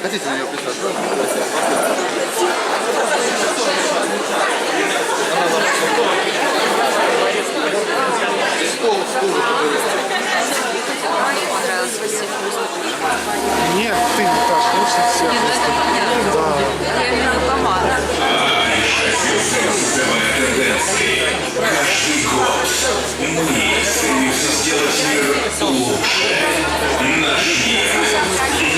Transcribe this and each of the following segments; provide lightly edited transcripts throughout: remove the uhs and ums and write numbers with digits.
Хотите на нее писать? Нет, ты не так, лучше всех. Нет, ну это понятно. Да. Я именно команда. Каждый год мы стремимся сделать мир лучше. Наш мир, наше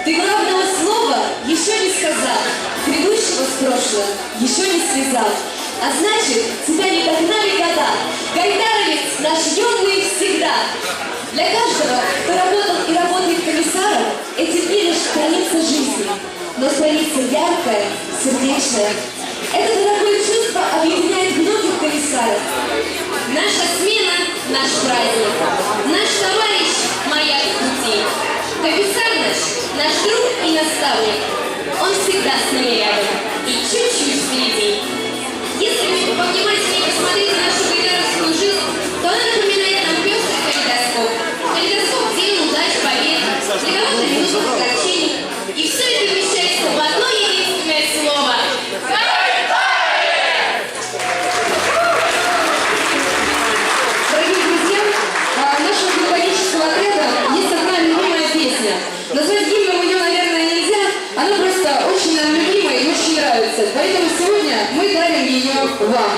Ты главного слова еще не сказал, грядущего с прошлым еще не связал. А значит, тебя не догнали года. Гайдаровец наш юный всегда. Для каждого, кто работал и работает комиссаром, эти дни лишь страница жизни. Но страница яркая, сердечная. Это дорогое чувство объединяет многих комиссаров. Наша смена – наш праздник. Наш товарищ – маяк пути. Комиссар наш друг и наставник. Он всегда с нами рядом и чуть-чуть впереди. Если повнимательнее посмотреть на нашу гайдаровскую жизнь, то она напоминает нам пестрый калейдоскоп. Калейдоскоп день удач, побед, для кого-то минутных огорчений. И все это вмещается в одно единственное слово – назвать гимном ее, наверное, нельзя. Она просто очень нам любимая и очень нравится. Поэтому сегодня мы дарим ее вам.